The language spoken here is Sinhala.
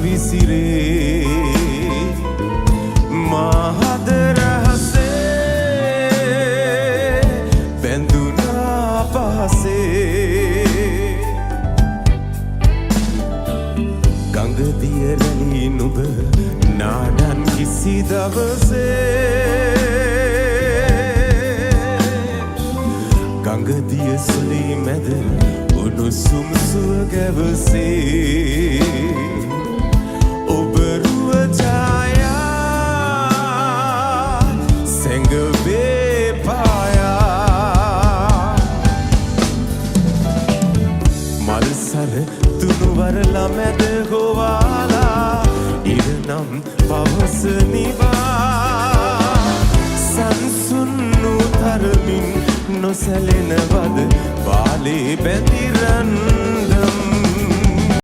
විසිරේ මහද රහසේ බැඳුනා පහසේ ගඟ දිය රැලි නුඹ නාඩන් කිසි දවසේ ගඟ දිය සුලී මැද උණුසුම් සුව ගැවසේ ඔබ රුව ඡායා සැඟවේ පායා මල්සර තුනුවර ළමැද ගෝවාලා ඉරනම් පවස නිවා සංසුන් තරමින් නොසැලෙනවද බාලේ බැඳි රන්දම්